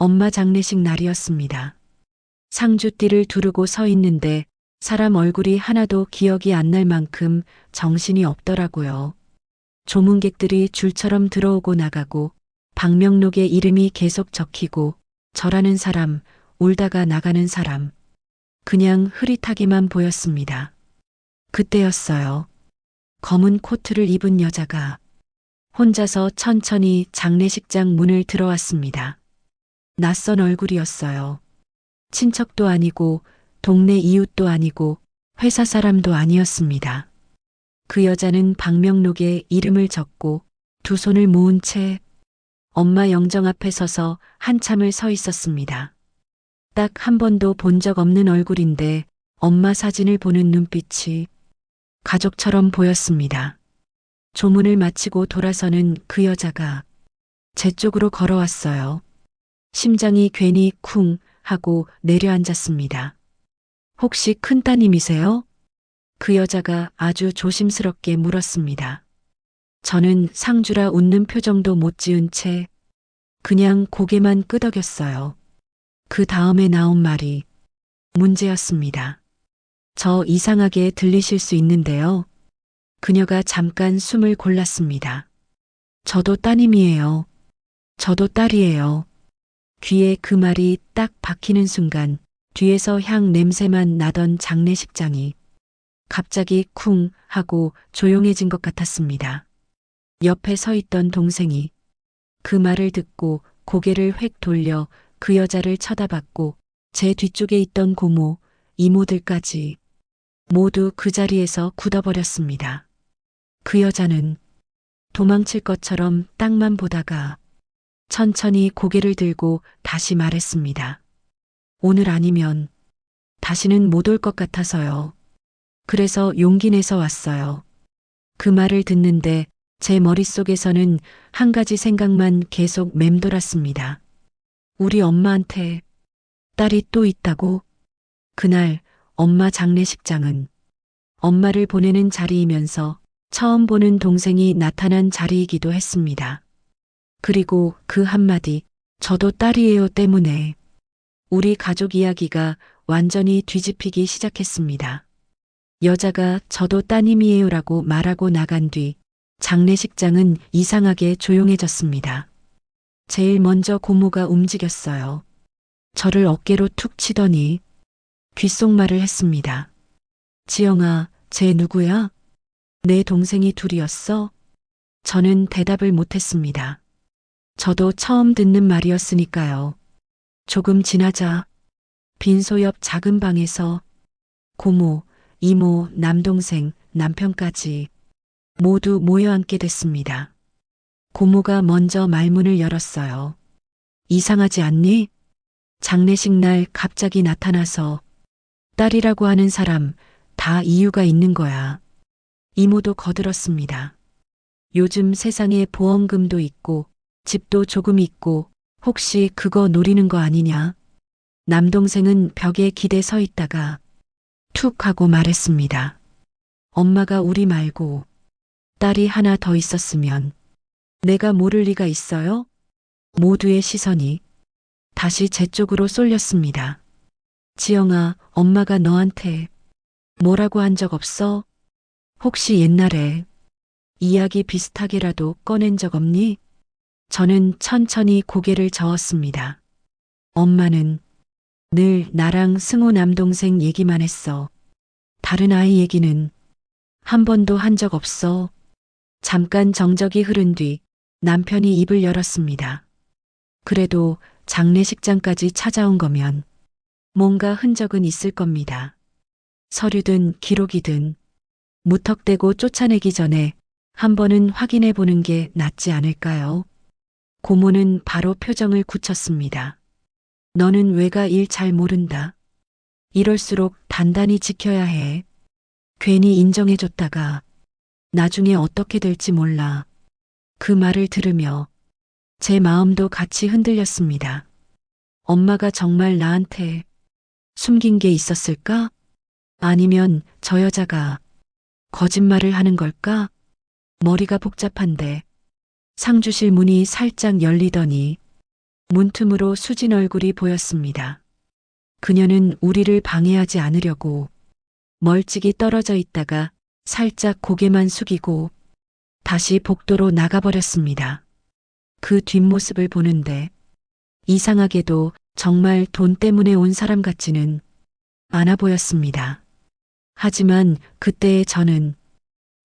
엄마 장례식 날이었습니다. 상주띠를 두르고 서 있는데 사람 얼굴이 하나도 기억이 안 날 만큼 정신이 없더라고요. 조문객들이 줄처럼 들어오고 나가고 방명록에 이름이 계속 적히고 절하는 사람, 울다가 나가는 사람. 그냥 흐릿하게만 보였습니다. 그때였어요. 검은 코트를 입은 여자가 혼자서 천천히 장례식장 문을 들어왔습니다. 낯선 얼굴이었어요. 친척도 아니고 동네 이웃도 아니고 회사 사람도 아니었습니다. 그 여자는 방명록에 이름을 적고 두 손을 모은 채 엄마 영정 앞에 서서 한참을 서 있었습니다. 딱 한 번도 본 적 없는 얼굴인데 엄마 사진을 보는 눈빛이 가족처럼 보였습니다. 조문을 마치고 돌아서는 그 여자가 제 쪽으로 걸어왔어요. 심장이 괜히 쿵 하고 내려앉았습니다. 혹시 큰따님이세요? 그 여자가 아주 조심스럽게 물었습니다. 저는 상주라 웃는 표정도 못 지은 채 그냥 고개만 끄덕였어요. 그 다음에 나온 말이 문제였습니다. 저 이상하게 들리실 수 있는데요. 그녀가 잠깐 숨을 골랐습니다. 저도 따님이에요. 저도 딸이에요. 귀에 그 말이 딱 박히는 순간 뒤에서 향 냄새만 나던 장례식장이 갑자기 쿵 하고 조용해진 것 같았습니다. 옆에 서 있던 동생이 그 말을 듣고 고개를 획 돌려 그 여자를 쳐다봤고 제 뒤쪽에 있던 고모, 이모들까지 모두 그 자리에서 굳어버렸습니다. 그 여자는 도망칠 것처럼 땅만 보다가 천천히 고개를 들고 다시 말했습니다. 오늘 아니면 다시는 못 올 것 같아서요. 그래서 용기 내서 왔어요. 그 말을 듣는데 제 머릿속에서는 한 가지 생각만 계속 맴돌았습니다. 우리 엄마한테 딸이 또 있다고? 그날 엄마 장례식장은 엄마를 보내는 자리이면서 처음 보는 동생이 나타난 자리이기도 했습니다. 그리고 그 한마디 저도 딸이에요 때문에 우리 가족 이야기가 완전히 뒤집히기 시작했습니다. 여자가 저도 따님이에요라고 말하고 나간 뒤 장례식장은 이상하게 조용해졌습니다. 제일 먼저 고모가 움직였어요. 저를 어깨로 툭 치더니 귓속말을 했습니다. 지영아, 쟤 누구야? 내 동생이 둘이었어? 저는 대답을 못했습니다. 저도 처음 듣는 말이었으니까요. 조금 지나자 빈소 옆 작은 방에서 고모, 이모, 남동생, 남편까지 모두 모여 앉게 됐습니다. 고모가 먼저 말문을 열었어요. 이상하지 않니? 장례식 날 갑자기 나타나서 딸이라고 하는 사람 다 이유가 있는 거야. 이모도 거들었습니다. 요즘 세상에 보험금도 있고 집도 조금 있고 혹시 그거 노리는 거 아니냐? 남동생은 벽에 기대 서 있다가 툭 하고 말했습니다. 엄마가 우리 말고 딸이 하나 더 있었으면 내가 모를 리가 있어요? 모두의 시선이 다시 제 쪽으로 쏠렸습니다. 지영아, 엄마가 너한테 뭐라고 한 적 없어? 혹시 옛날에 이야기 비슷하게라도 꺼낸 적 없니? 저는 천천히 고개를 저었습니다. 엄마는 늘 나랑 승우 남동생 얘기만 했어. 다른 아이 얘기는 한 번도 한 적 없어. 잠깐 정적이 흐른 뒤 남편이 입을 열었습니다. 그래도 장례식장까지 찾아온 거면 뭔가 흔적은 있을 겁니다. 서류든 기록이든 무턱대고 쫓아내기 전에 한 번은 확인해 보는 게 낫지 않을까요? 고모는 바로 표정을 굳혔습니다. 너는 외가 일 잘 모른다. 이럴수록 단단히 지켜야 해. 괜히 인정해줬다가 나중에 어떻게 될지 몰라. 그 말을 들으며 제 마음도 같이 흔들렸습니다. 엄마가 정말 나한테 숨긴 게 있었을까? 아니면 저 여자가 거짓말을 하는 걸까? 머리가 복잡한데 상주실 문이 살짝 열리더니 문틈으로 수진 얼굴이 보였습니다. 그녀는 우리를 방해하지 않으려고 멀찍이 떨어져 있다가 살짝 고개만 숙이고 다시 복도로 나가버렸습니다. 그 뒷모습을 보는데 이상하게도 정말 돈 때문에 온 사람 같지는 않아 보였습니다. 하지만 그때의 저는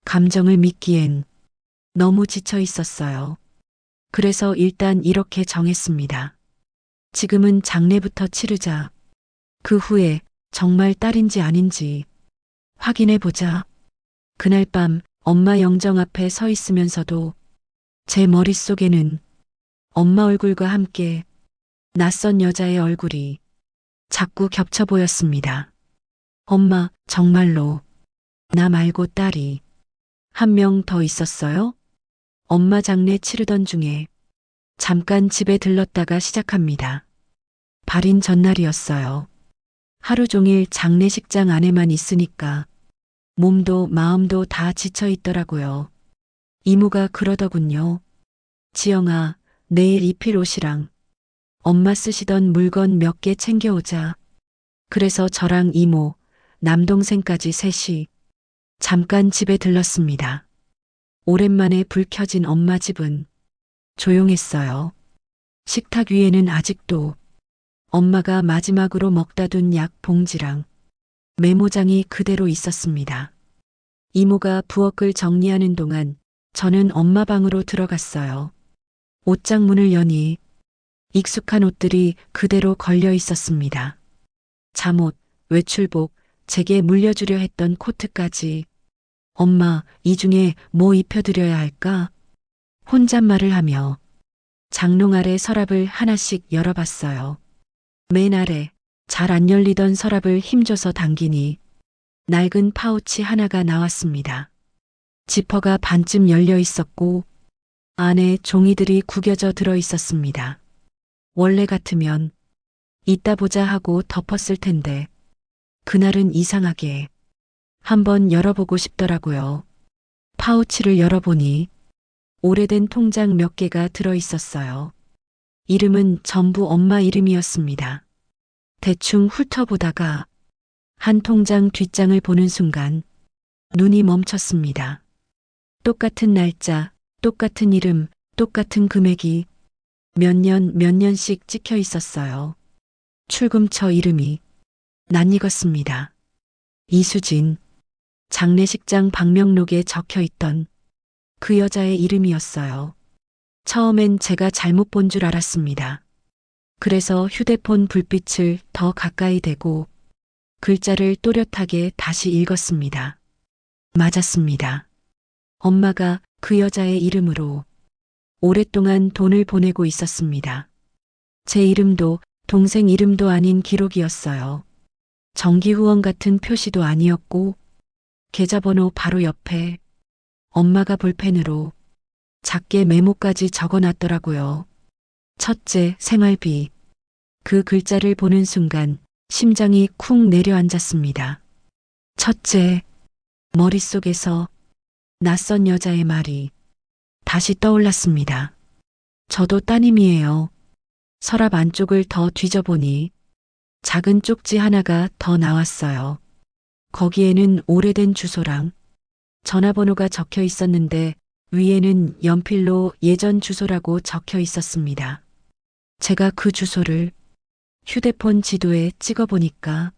감정을 믿기엔 너무 지쳐 있었어요. 그래서 일단 이렇게 정했습니다. 지금은 장례부터 치르자. 그 후에 정말 딸인지 아닌지 확인해 보자. 그날 밤 엄마 영정 앞에 서 있으면서도 제 머릿속에는 엄마 얼굴과 함께 낯선 여자의 얼굴이 자꾸 겹쳐 보였습니다. 엄마, 정말로 나 말고 딸이 한 명 더 있었어요? 엄마 장례 치르던 중에 잠깐 집에 들렀다가 시작합니다. 발인 전날이었어요. 하루 종일 장례식장 안에만 있으니까 몸도 마음도 다 지쳐 있더라고요. 이모가 그러더군요. 지영아, 내일 입힐 옷이랑 엄마 쓰시던 물건 몇 개 챙겨오자. 그래서 저랑 이모, 남동생까지 셋이 잠깐 집에 들렀습니다. 오랜만에 불 켜진 엄마 집은 조용했어요. 식탁 위에는 아직도 엄마가 마지막으로 먹다 둔 약 봉지랑 메모장이 그대로 있었습니다. 이모가 부엌을 정리하는 동안 저는 엄마 방으로 들어갔어요. 옷장 문을 여니 익숙한 옷들이 그대로 걸려 있었습니다. 잠옷, 외출복, 제게 물려주려 했던 코트까지. 엄마, 이 중에 뭐 입혀드려야 할까? 혼잣말을 하며 장롱 아래 서랍을 하나씩 열어봤어요. 맨 아래 잘 안 열리던 서랍을 힘줘서 당기니 낡은 파우치 하나가 나왔습니다. 지퍼가 반쯤 열려 있었고 안에 종이들이 구겨져 들어 있었습니다. 원래 같으면 이따 보자 하고 덮었을 텐데 그날은 이상하게 한번 열어보고 싶더라고요. 파우치를 열어보니 오래된 통장 몇 개가 들어 있었어요. 이름은 전부 엄마 이름이었습니다. 대충 훑어보다가 한 통장 뒷장을 보는 순간 눈이 멈췄습니다. 똑같은 날짜, 똑같은 이름, 똑같은 금액이 몇 년씩 찍혀 있었어요. 출금처 이름이 낯익었습니다. 이수진, 장례식장 방명록에 적혀 있던 그 여자의 이름이었어요. 처음엔 제가 잘못 본 줄 알았습니다. 그래서 휴대폰 불빛을 더 가까이 대고 글자를 또렷하게 다시 읽었습니다. 맞았습니다. 엄마가 그 여자의 이름으로 오랫동안 돈을 보내고 있었습니다. 제 이름도 동생 이름도 아닌 기록이었어요. 정기후원 같은 표시도 아니었고 계좌번호 바로 옆에 엄마가 볼펜으로 작게 메모까지 적어놨더라고요. 첫째, 생활비. 그 글자를 보는 순간 심장이 쿵 내려앉았습니다. 첫째, 머릿속에서 낯선 여자의 말이 다시 떠올랐습니다. 저도 따님이에요. 서랍 안쪽을 더 뒤져보니 작은 쪽지 하나가 더 나왔어요. 거기에는 오래된 주소랑 전화번호가 적혀 있었는데 위에는 연필로 예전 주소라고 적혀 있었습니다. 제가 그 주소를 휴대폰 지도에 찍어보니까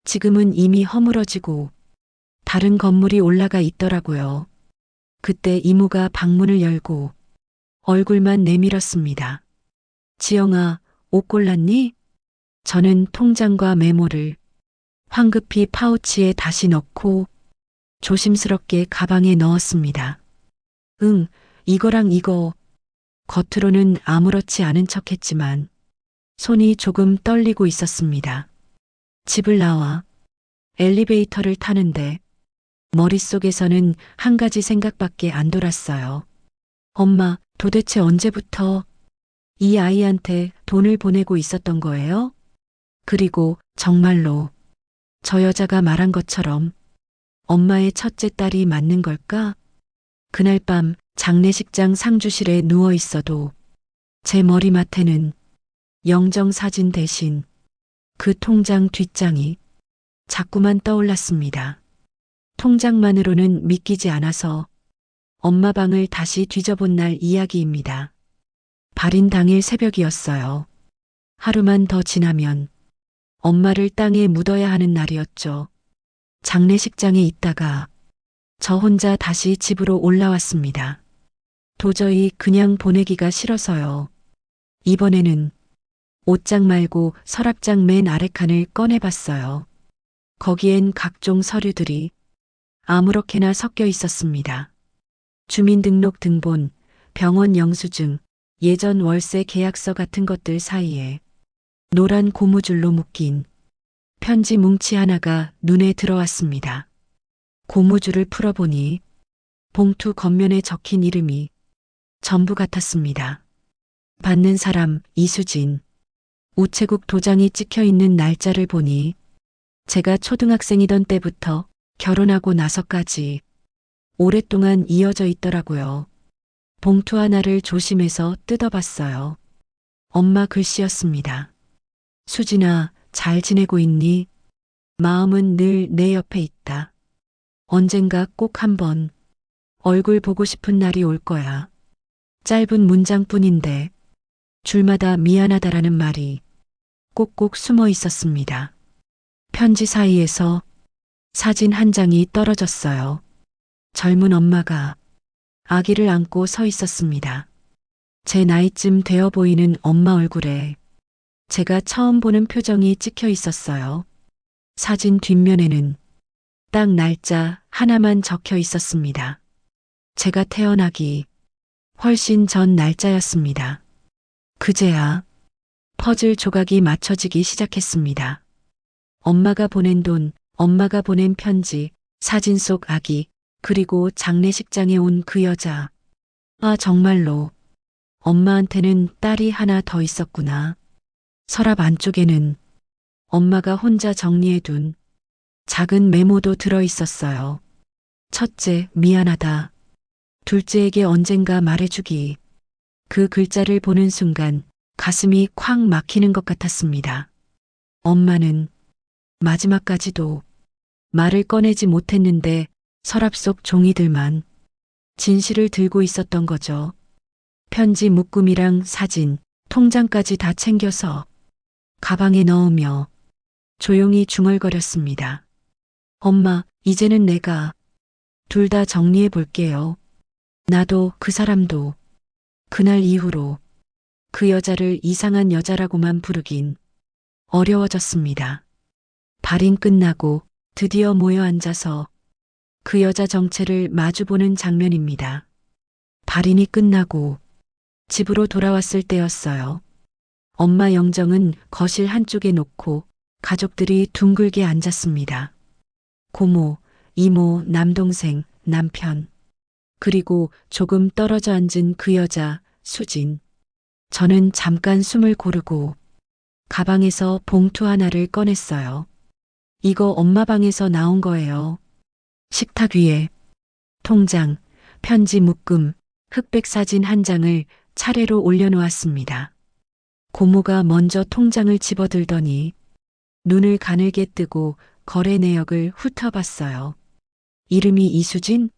지금은 이미 허물어지고 다른 건물이 올라가 있더라고요. 그때 이모가 방문을 열고 얼굴만 내밀었습니다. 지영아, 옷 골랐니? 저는 통장과 메모를 황급히 파우치에 다시 넣고 조심스럽게 가방에 넣었습니다. 응, 이거랑 이거. 겉으로는 아무렇지 않은 척했지만 손이 조금 떨리고 있었습니다. 집을 나와 엘리베이터를 타는데 머릿속에서는 한 가지 생각밖에 안 돌았어요. 엄마, 도대체 언제부터 이 아이한테 돈을 보내고 있었던 거예요? 그리고 정말로 저 여자가 말한 것처럼 엄마의 첫째 딸이 맞는 걸까? 그날 밤 장례식장 상주실에 누워 있어도 제 머리맡에는 영정 사진 대신 그 통장 뒷장이 자꾸만 떠올랐습니다. 통장만으로는 믿기지 않아서 엄마 방을 다시 뒤져본 날 이야기입니다. 발인 당일 새벽이었어요. 하루만 더 지나면 엄마를 땅에 묻어야 하는 날이었죠. 장례식장에 있다가 저 혼자 다시 집으로 올라왔습니다. 도저히 그냥 보내기가 싫어서요. 이번에는 옷장 말고 서랍장 맨 아래 칸을 꺼내봤어요. 거기엔 각종 서류들이 아무렇게나 섞여 있었습니다. 주민등록 등본, 병원 영수증, 예전 월세 계약서 같은 것들 사이에 노란 고무줄로 묶인 편지 뭉치 하나가 눈에 들어왔습니다. 고무줄을 풀어보니 봉투 겉면에 적힌 이름이 전부 같았습니다. 받는 사람 이수진. 우체국 도장이 찍혀 있는 날짜를 보니 제가 초등학생이던 때부터 결혼하고 나서까지 오랫동안 이어져 있더라고요. 봉투 하나를 조심해서 뜯어봤어요. 엄마 글씨였습니다. 수진아, 잘 지내고 있니? 마음은 늘 내 옆에 있다. 언젠가 꼭 한번 얼굴 보고 싶은 날이 올 거야. 짧은 문장뿐인데 줄마다 미안하다라는 말이 꼭꼭 숨어 있었습니다. 편지 사이에서 사진 한 장이 떨어졌어요. 젊은 엄마가 아기를 안고 서 있었습니다. 제 나이쯤 되어 보이는 엄마 얼굴에 제가 처음 보는 표정이 찍혀 있었어요. 사진 뒷면에는 딱 날짜 하나만 적혀 있었습니다. 제가 태어나기 훨씬 전 날짜였습니다. 그제야 퍼즐 조각이 맞춰지기 시작했습니다. 엄마가 보낸 돈, 엄마가 보낸 편지, 사진 속 아기, 그리고 장례식장에 온 그 여자. 아, 정말로 엄마한테는 딸이 하나 더 있었구나. 서랍 안쪽에는 엄마가 혼자 정리해둔 작은 메모도 들어 있었어요. 첫째, 미안하다. 둘째에게 언젠가 말해주기. 그 글자를 보는 순간 가슴이 콱 막히는 것 같았습니다. 엄마는 마지막까지도 말을 꺼내지 못했는데 서랍 속 종이들만 진실을 들고 있었던 거죠. 편지 묶음이랑 사진, 통장까지 다 챙겨서 가방에 넣으며 조용히 중얼거렸습니다. 엄마, 이제는 내가 둘 다 정리해 볼게요. 나도 그 사람도 그날 이후로 그 여자를 이상한 여자라고만 부르긴 어려워졌습니다. 발인 끝나고 드디어 모여 앉아서 그 여자 정체를 마주보는 장면입니다. 발인이 끝나고 집으로 돌아왔을 때였어요. 엄마 영정은 거실 한쪽에 놓고 가족들이 둥글게 앉았습니다. 고모, 이모, 남동생, 남편, 그리고 조금 떨어져 앉은 그 여자, 수진. 저는 잠깐 숨을 고르고 가방에서 봉투 하나를 꺼냈어요. 이거 엄마 방에서 나온 거예요. 식탁 위에 통장, 편지 묶음, 흑백 사진 한 장을 차례로 올려놓았습니다. 고모가 먼저 통장을 집어들더니 눈을 가늘게 뜨고 거래 내역을 훑어봤어요. 이름이 이수진?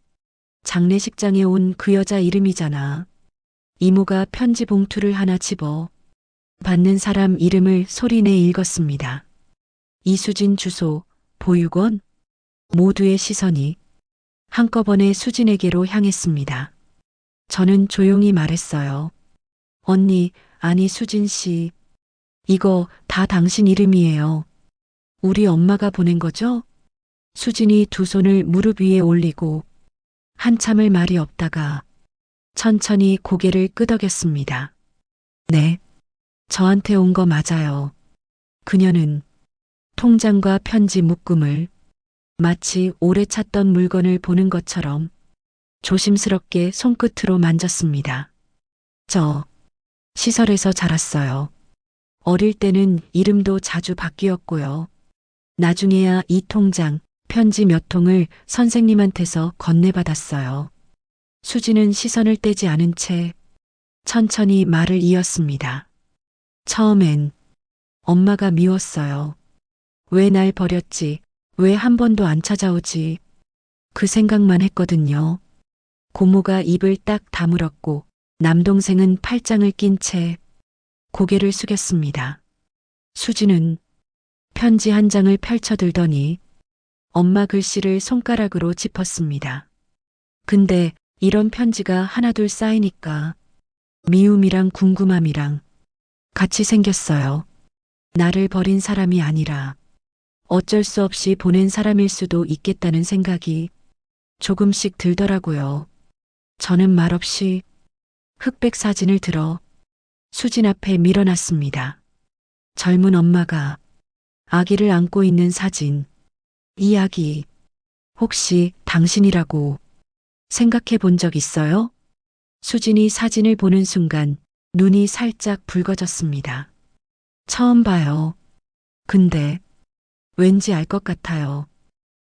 장례식장에 온 그 여자 이름이잖아. 이모가 편지 봉투를 하나 집어 받는 사람 이름을 소리내 읽었습니다. 이수진 주소, 보육원. 모두의 시선이 한꺼번에 수진에게로 향했습니다. 저는 조용히 말했어요. 언니, 아니 수진 씨. 이거 다 당신 이름이에요. 우리 엄마가 보낸 거죠? 수진이 두 손을 무릎 위에 올리고 한참을 말이 없다가 천천히 고개를 끄덕였습니다. 네, 저한테 온 거 맞아요. 그녀는 통장과 편지 묶음을 마치 오래 찾던 물건을 보는 것처럼 조심스럽게 손끝으로 만졌습니다. 저 시설에서 자랐어요. 어릴 때는 이름도 자주 바뀌었고요. 나중에야 이 통장, 편지 몇 통을 선생님한테서 건네받았어요. 수지는 시선을 떼지 않은 채 천천히 말을 이었습니다. 처음엔 엄마가 미웠어요. 왜 날 버렸지? 왜 한 번도 안 찾아오지? 그 생각만 했거든요. 고모가 입을 딱 다물었고 남동생은 팔짱을 낀 채 고개를 숙였습니다. 수지는 편지 한 장을 펼쳐들더니 엄마 글씨를 손가락으로 짚었습니다. 근데 이런 편지가 하나둘 쌓이니까 미움이랑 궁금함이랑 같이 생겼어요. 나를 버린 사람이 아니라 어쩔 수 없이 보낸 사람일 수도 있겠다는 생각이 조금씩 들더라고요. 저는 말없이 흑백 사진을 들어 수진 앞에 밀어놨습니다. 젊은 엄마가 아기를 안고 있는 사진. 이 아기 혹시 당신이라고 생각해 본 적 있어요? 수진이 사진을 보는 순간 눈이 살짝 붉어졌습니다. 처음 봐요. 근데 왠지 알 것 같아요.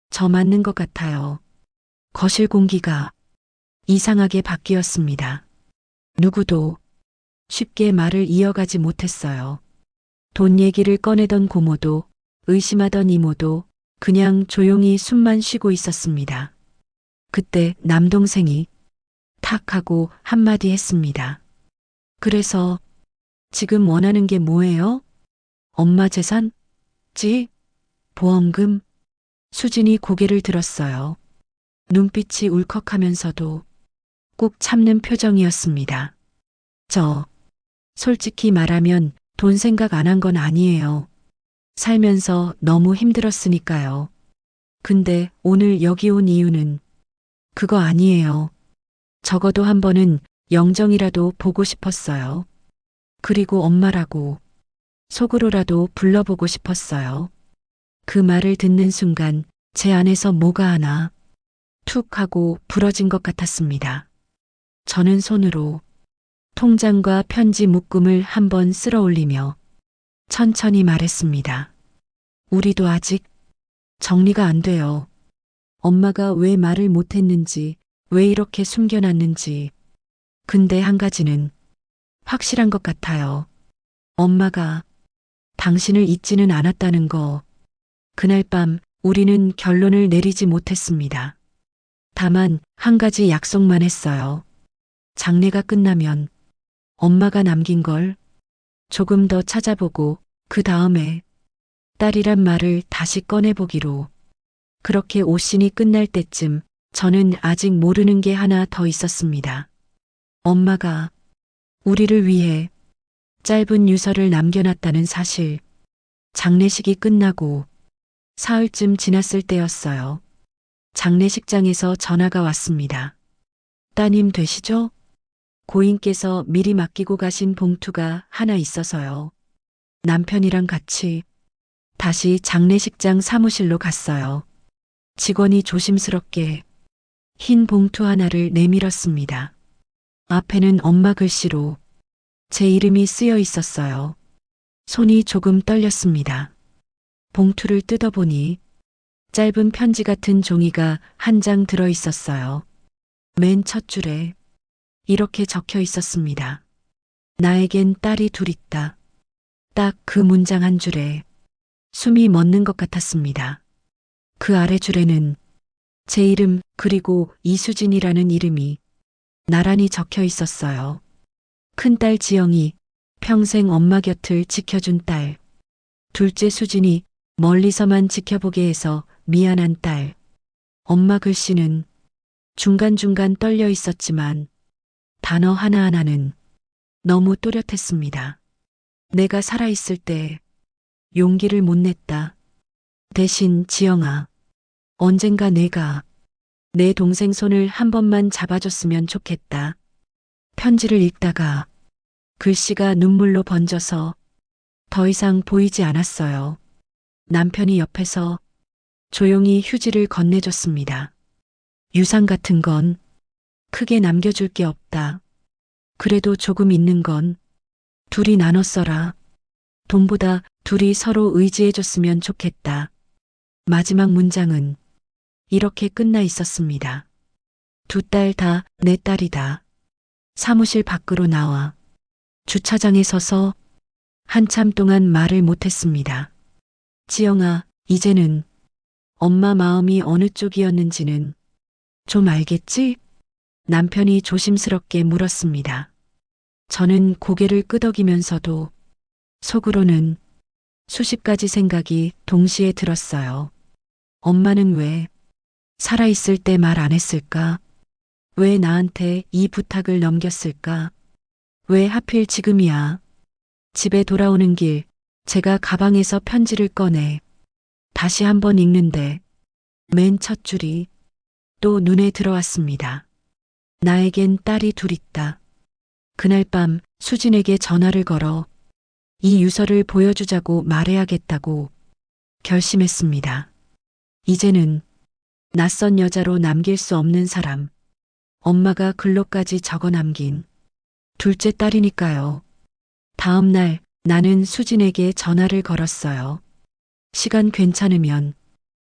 저 맞는 것 같아요. 거실 공기가 이상하게 바뀌었습니다. 누구도 쉽게 말을 이어가지 못했어요. 돈 얘기를 꺼내던 고모도 의심하던 이모도 그냥 조용히 숨만 쉬고 있었습니다. 그때 남동생이 탁 하고 한마디 했습니다. 그래서 지금 원하는 게 뭐예요? 엄마 재산? 집? 보험금? 수진이 고개를 들었어요. 눈빛이 울컥하면서도 꾹 참는 표정이었습니다. 저, 솔직히 말하면 돈 생각 안 한 건 아니에요. 살면서 너무 힘들었으니까요. 근데 오늘 여기 온 이유는 그거 아니에요. 적어도 한 번은 영정이라도 보고 싶었어요. 그리고 엄마라고 속으로라도 불러보고 싶었어요. 그 말을 듣는 순간 제 안에서 뭐가 하나 툭 하고 부러진 것 같았습니다. 저는 손으로 통장과 편지 묶음을 한번 쓸어 올리며 천천히 말했습니다. 우리도 아직 정리가 안 돼요. 엄마가 왜 말을 못했는지, 왜 이렇게 숨겨놨는지. 근데 한 가지는 확실한 것 같아요. 엄마가 당신을 잊지는 않았다는 거. 그날 밤 우리는 결론을 내리지 못했습니다. 다만 한 가지 약속만 했어요. 장례가 끝나면 엄마가 남긴 걸 조금 더 찾아보고 그 다음에 딸이란 말을 다시 꺼내보기로. 그렇게 오신이 끝날 때쯤 저는 아직 모르는 게 하나 더 있었습니다. 엄마가 우리를 위해 짧은 유서를 남겨놨다는 사실. 장례식이 끝나고 사흘쯤 지났을 때였어요. 장례식장에서 전화가 왔습니다. 따님 되시죠? 고인께서 미리 맡기고 가신 봉투가 하나 있어서요. 남편이랑 같이 다시 장례식장 사무실로 갔어요. 직원이 조심스럽게 흰 봉투 하나를 내밀었습니다. 앞에는 엄마 글씨로 제 이름이 쓰여 있었어요. 손이 조금 떨렸습니다. 봉투를 뜯어보니 짧은 편지 같은 종이가 한 장 들어 있었어요. 맨 첫 줄에 이렇게 적혀 있었습니다. 나에겐 딸이 둘 있다. 딱 그 문장 한 줄에 숨이 멎는 것 같았습니다. 그 아래 줄에는 제 이름 그리고 이수진이라는 이름이 나란히 적혀 있었어요. 큰딸 지영이 평생 엄마 곁을 지켜준 딸. 둘째 수진이 멀리서만 지켜보게 해서 미안한 딸. 엄마 글씨는 중간중간 떨려 있었지만 단어 하나하나는 너무 또렷했습니다. 내가 살아있을 때 용기를 못 냈다. 대신 지영아, 언젠가 내가 내 동생 손을 한 번만 잡아줬으면 좋겠다. 편지를 읽다가 글씨가 눈물로 번져서 더 이상 보이지 않았어요. 남편이 옆에서 조용히 휴지를 건네줬습니다. 유산 같은 건 크게 남겨줄 게 없다. 그래도 조금 있는 건 둘이 나눠 써라. 돈보다 둘이 서로 의지해줬으면 좋겠다. 마지막 문장은 이렇게 끝나 있었습니다. 두 딸 다 내 딸이다. 사무실 밖으로 나와 주차장에 서서 한참 동안 말을 못했습니다. 지영아, 이제는 엄마 마음이 어느 쪽이었는지는 좀 알겠지? 남편이 조심스럽게 물었습니다. 저는 고개를 끄덕이면서도 속으로는 수십 가지 생각이 동시에 들었어요. 엄마는 왜 살아있을 때 말 안 했을까? 왜 나한테 이 부탁을 넘겼을까? 왜 하필 지금이야? 집에 돌아오는 길 제가 가방에서 편지를 꺼내 다시 한번 읽는데 맨 첫 줄이 또 눈에 들어왔습니다. 나에겐 딸이 둘 있다. 그날 밤 수진에게 전화를 걸어 이 유서를 보여주자고 말해야겠다고 결심했습니다. 이제는 낯선 여자로 남길 수 없는 사람, 엄마가 글로까지 적어 남긴 둘째 딸이니까요. 다음 날 나는 수진에게 전화를 걸었어요. 시간 괜찮으면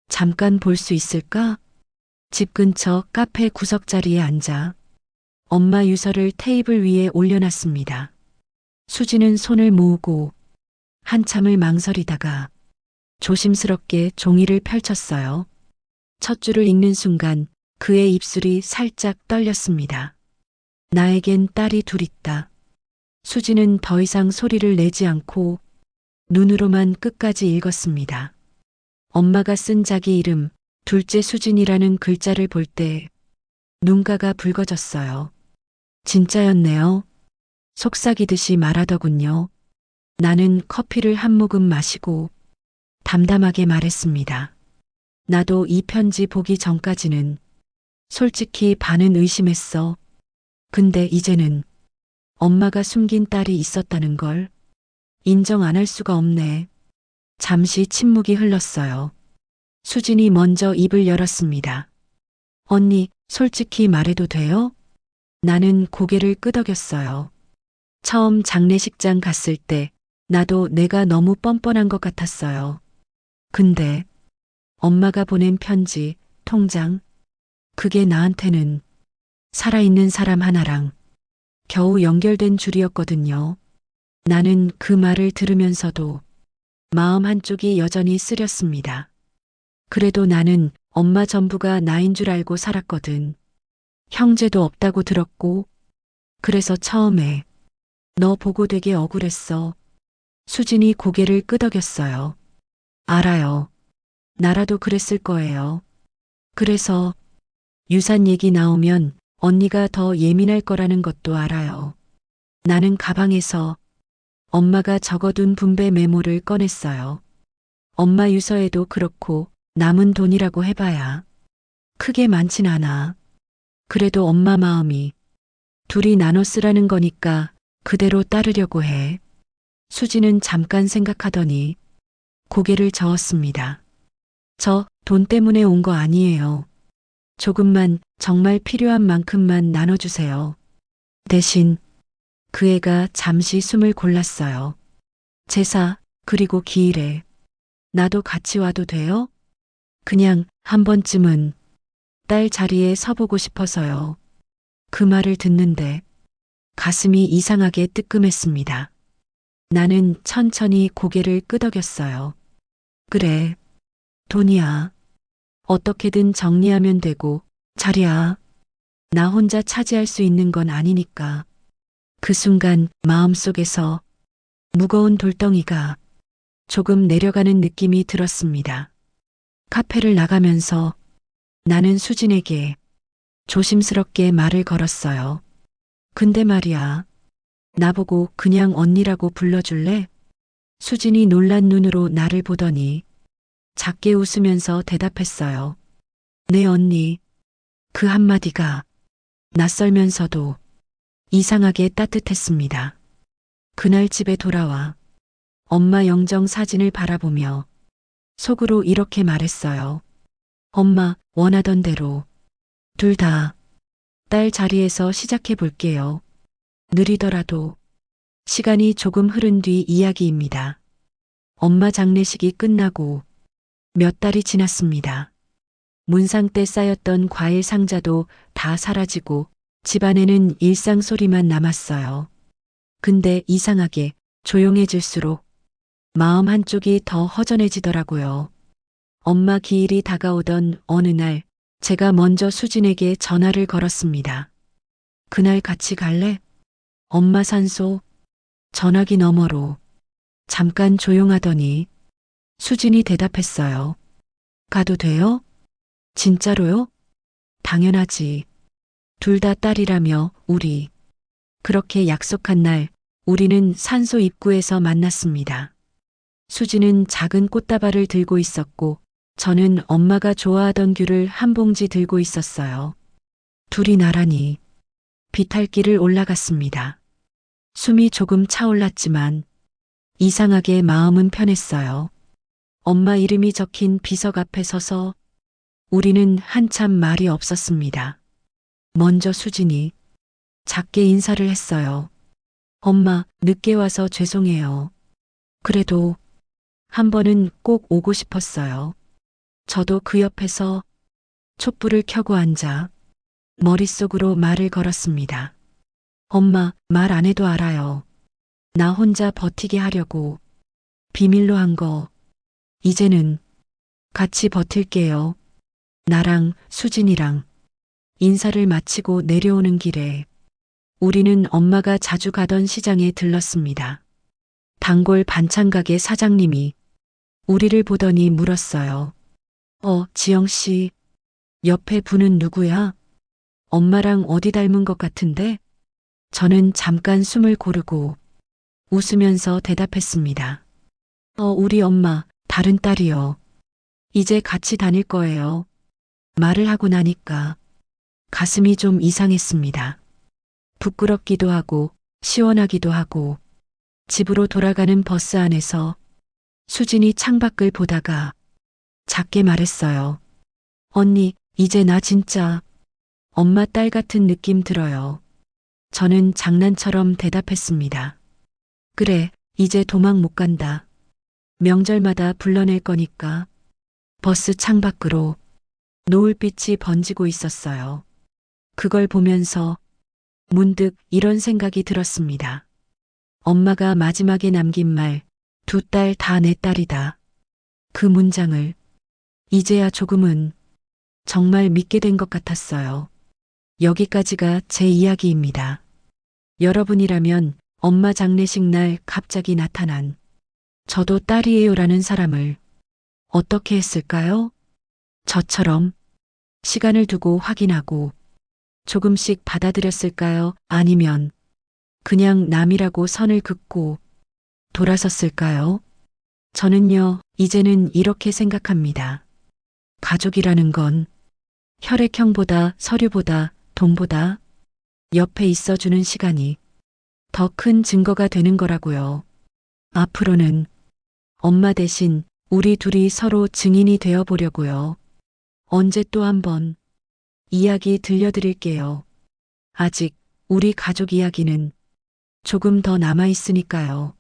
잠깐 볼 수 있을까? 집 근처 카페 구석자리에 앉아 엄마 유서를 테이블 위에 올려놨습니다. 수지는 손을 모으고 한참을 망설이다가 조심스럽게 종이를 펼쳤어요. 첫 줄을 읽는 순간 그의 입술이 살짝 떨렸습니다. 나에겐 딸이 둘 있다. 수지는 더 이상 소리를 내지 않고 눈으로만 끝까지 읽었습니다. 엄마가 쓴 자기 이름, 둘째 수진이라는 글자를 볼 때 눈가가 붉어졌어요. 진짜였네요. 속삭이듯이 말하더군요. 나는 커피를 한 모금 마시고 담담하게 말했습니다. 나도 이 편지 보기 전까지는 솔직히 반은 의심했어. 근데 이제는 엄마가 숨긴 딸이 있었다는 걸 인정 안 할 수가 없네. 잠시 침묵이 흘렀어요. 수진이 먼저 입을 열었습니다. 언니, 솔직히 말해도 돼요? 나는 고개를 끄덕였어요. 처음 장례식장 갔을 때 나도 내가 너무 뻔뻔한 것 같았어요. 근데 엄마가 보낸 편지, 통장, 그게 나한테는 살아있는 사람 하나랑 겨우 연결된 줄이었거든요. 나는 그 말을 들으면서도 마음 한쪽이 여전히 쓰렸습니다. 그래도 나는 엄마 전부가 나인 줄 알고 살았거든. 형제도 없다고 들었고, 그래서 처음에 너 보고 되게 억울했어. 수진이 고개를 끄덕였어요. 알아요. 나라도 그랬을 거예요. 그래서 유산 얘기 나오면 언니가 더 예민할 거라는 것도 알아요. 나는 가방에서 엄마가 적어둔 분배 메모를 꺼냈어요. 엄마 유서에도 그렇고 남은 돈이라고 해봐야 크게 많진 않아. 그래도 엄마 마음이 둘이 나눠 쓰라는 거니까 그대로 따르려고 해. 수지는 잠깐 생각하더니 고개를 저었습니다. 저 돈 때문에 온 거 아니에요. 조금만 정말 필요한 만큼만 나눠주세요. 대신 그 애가 잠시 숨을 골랐어요. 제사 그리고 기일에 나도 같이 와도 돼요? 그냥 한 번쯤은 딸 자리에 서보고 싶어서요. 그 말을 듣는데 가슴이 이상하게 뜨끔했습니다. 나는 천천히 고개를 끄덕였어요. 그래, 돈이야. 어떻게든 정리하면 되고 자리야. 나 혼자 차지할 수 있는 건 아니니까. 그 순간 마음속에서 무거운 돌덩이가 조금 내려가는 느낌이 들었습니다. 카페를 나가면서 나는 수진에게 조심스럽게 말을 걸었어요. 근데 말이야. 나보고 그냥 언니라고 불러줄래? 수진이 놀란 눈으로 나를 보더니 작게 웃으면서 대답했어요. 네 언니. 그 한마디가 낯설면서도 이상하게 따뜻했습니다. 그날 집에 돌아와 엄마 영정 사진을 바라보며 속으로 이렇게 말했어요. 엄마 원하던 대로 둘 다 딸 자리에서 시작해 볼게요. 느리더라도 시간이 조금 흐른 뒤 이야기입니다. 엄마 장례식이 끝나고 몇 달이 지났습니다. 문상때 쌓였던 과일 상자도 다 사라지고 집안에는 일상 소리만 남았어요. 근데 이상하게 조용해질수록 마음 한쪽이 더 허전해지더라고요. 엄마 기일이 다가오던 어느 날 제가 먼저 수진에게 전화를 걸었습니다. 그날 같이 갈래? 엄마 산소. 전화기 너머로 잠깐 조용하더니 수진이 대답했어요. 가도 돼요? 진짜로요? 당연하지. 둘 다 딸이라며 우리. 그렇게 약속한 날 우리는 산소 입구에서 만났습니다. 수진은 작은 꽃다발을 들고 있었고 저는 엄마가 좋아하던 귤을 한 봉지 들고 있었어요. 둘이 나란히 비탈길을 올라갔습니다. 숨이 조금 차올랐지만 이상하게 마음은 편했어요. 엄마 이름이 적힌 비석 앞에 서서 우리는 한참 말이 없었습니다. 먼저 수진이 작게 인사를 했어요. 엄마, 늦게 와서 죄송해요. 그래도 한 번은 꼭 오고 싶었어요. 저도 그 옆에서 촛불을 켜고 앉아 머릿속으로 말을 걸었습니다. 엄마, 말 안 해도 알아요. 나 혼자 버티게 하려고 비밀로 한 거. 이제는 같이 버틸게요. 나랑 수진이랑. 인사를 마치고 내려오는 길에 우리는 엄마가 자주 가던 시장에 들렀습니다. 단골 반찬 가게 사장님이 우리를 보더니 물었어요. 지영 씨, 옆에 분은 누구야? 엄마랑 어디 닮은 것 같은데? 저는 잠깐 숨을 고르고 웃으면서 대답했습니다. 우리 엄마, 다른 딸이요. 이제 같이 다닐 거예요. 말을 하고 나니까 가슴이 좀 이상했습니다. 부끄럽기도 하고 시원하기도 하고 집으로 돌아가는 버스 안에서 수진이 창밖을 보다가 작게 말했어요. 언니, 이제 나 진짜 엄마 딸 같은 느낌 들어요. 저는 장난처럼 대답했습니다. 그래, 이제 도망 못 간다. 명절마다 불러낼 거니까. 버스 창밖으로 노을빛이 번지고 있었어요. 그걸 보면서 문득 이런 생각이 들었습니다. 엄마가 마지막에 남긴 말, 두 딸 다 내 딸이다. 그 문장을 이제야 조금은 정말 믿게 된 것 같았어요. 여기까지가 제 이야기입니다. 여러분이라면 엄마 장례식 날 갑자기 나타난 저도 딸이에요라는 사람을 어떻게 했을까요? 저처럼 시간을 두고 확인하고 조금씩 받아들였을까요? 아니면 그냥 남이라고 선을 긋고 돌아섰을까요? 저는요, 이제는 이렇게 생각합니다. 가족이라는 건 혈액형보다 서류보다 돈보다 옆에 있어주는 시간이 더 큰 증거가 되는 거라고요. 앞으로는 엄마 대신 우리 둘이 서로 증인이 되어 보려고요. 언제 또 한번 이야기 들려드릴게요. 아직 우리 가족 이야기는 조금 더 남아 있으니까요.